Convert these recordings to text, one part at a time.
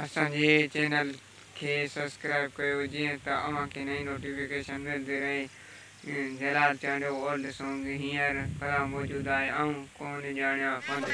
असांजे चैनल के सब्सक्राइब कयो जीअं त अव्हांखे नई नोटिफिकेशन मिलंदी रहे। जलाल चंद जो ओल्ड सॉन्ग हींअर भला मौजूद आहे ऐं कोन ॼाणिया पंध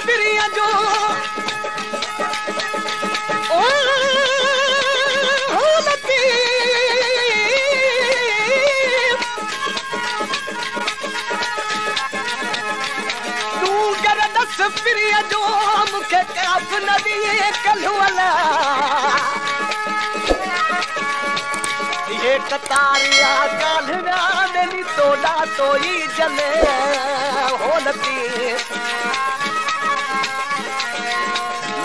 प्रिया जो प्रिया जो मुखे काफ नदी कलवला ये कतारिया कालवा मेरी तोड़ा तोई जले होलती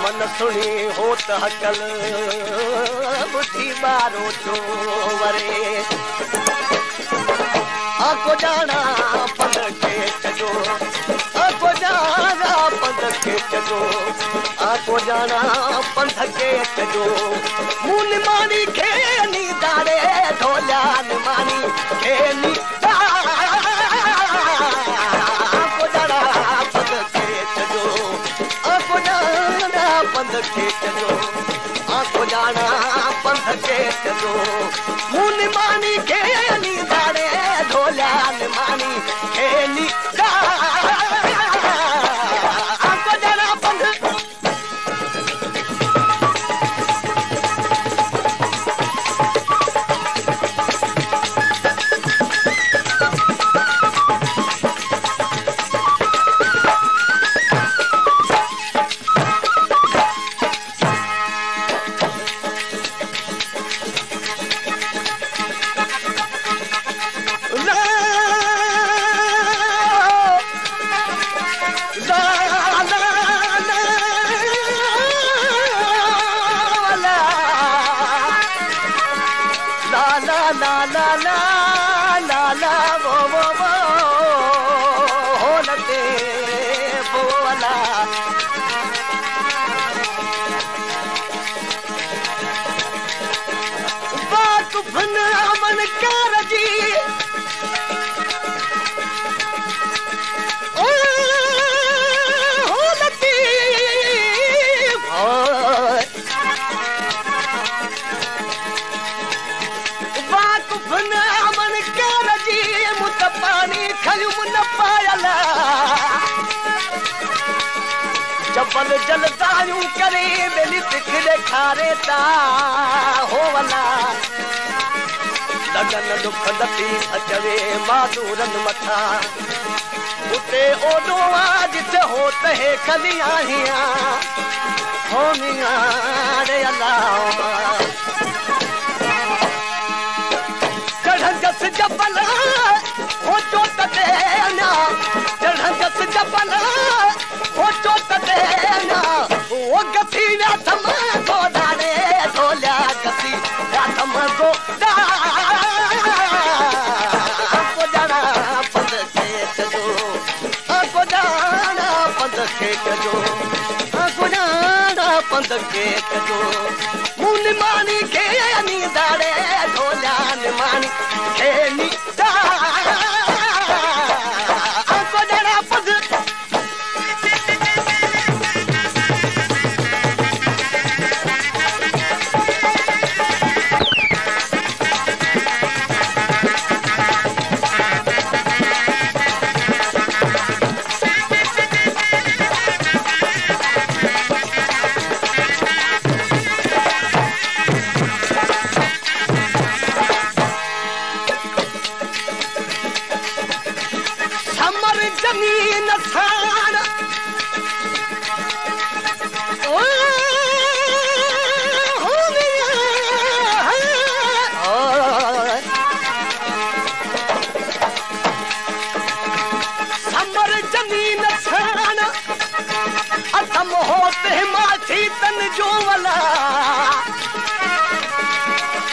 मन सुनी होत हकल बुद्धि बारो चोवरे आको जाना पद के चजो आको जाना पद के चजो आको जाना पंध के चजो मुन मानी के नी दारे ढोला मानी के नी आको जाना पद के चजो आको जाना पंध के चजो आको जाना पंध के चजो मुन मानी के नी दारे ढोला मानी के नी जबल जलदायूं करे बेली तिखड़े खारे ता होवला लगन दुख दती अचवे मादूरन मथा उते ओडो जिते होत है खलिया हिया होनिया रे अल्लाह चढ़गस जबल हो चोट देना चढ़गस जबल हो चोट देना वो गसी रातम को डाले ढोला गसी रातम को को जाना पंध के चजो को जाना पंध के चजो को जाना पंध के चजो मुन मानी के नी दाड़े ढोला मानी के नी ते माछी तन जो वला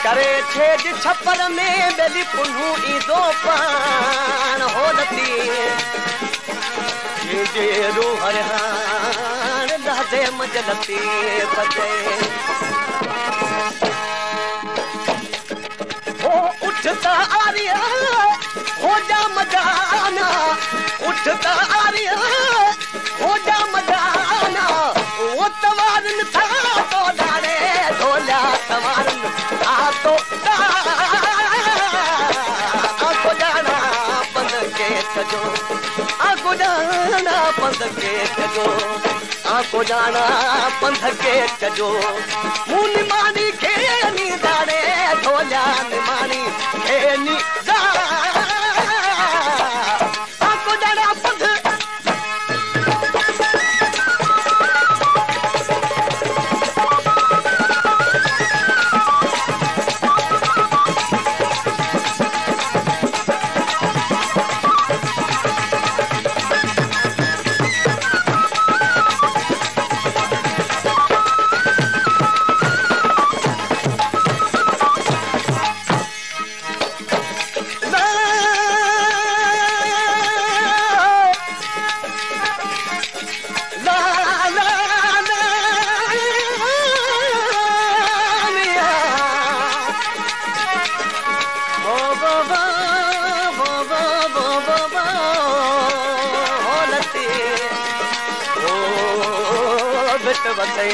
करे छेज छपर में बेली पुन्हू ईंदो पाण होलती जे रूह हाण दादे मजलती बजे हो उठता आरिया हो जा मदाना उठता आरिया हो जा मदाना वो तवारन था तो डाले ढोला तवारन था तो आको जाना पंद के सजो आको जाना पंद के सजो आको जाना पंद के सजो मुनि मानी खेनी दाड़े ढोला मानी खेनी दा आको जाना पंद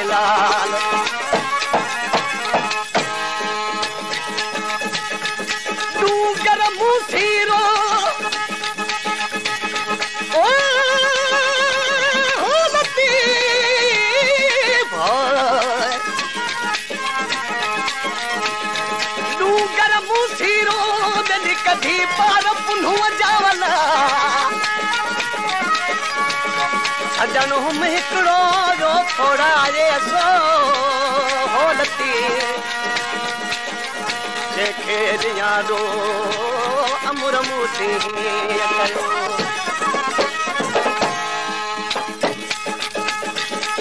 लाल डूंगर मुसीरो ओ होलती भाई डूंगर मुसीरो दिल कधी पार पुन्हू जावला सजन हम हिकड़ो जो थोड़ा ये सो होलती जेके यारो अमुर मूसी कयो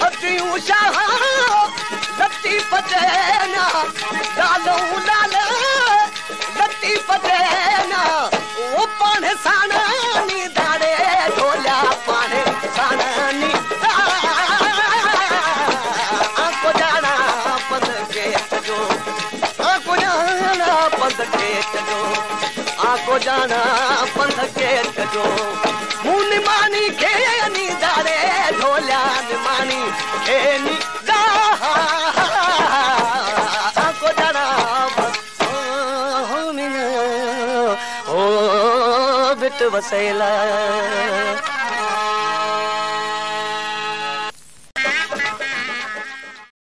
अति उषा लती पतेना डालो लाल लती पतेना वो पाने साना नी दाड़े ढोला पाने साना नी आको जाना पंद के सजो आको जाना पंद के सजो आको जाना पंद के सजो मुनि मानी के नी दाड़े ढोला मानी के नी दा आको जाना हो बिट वसैला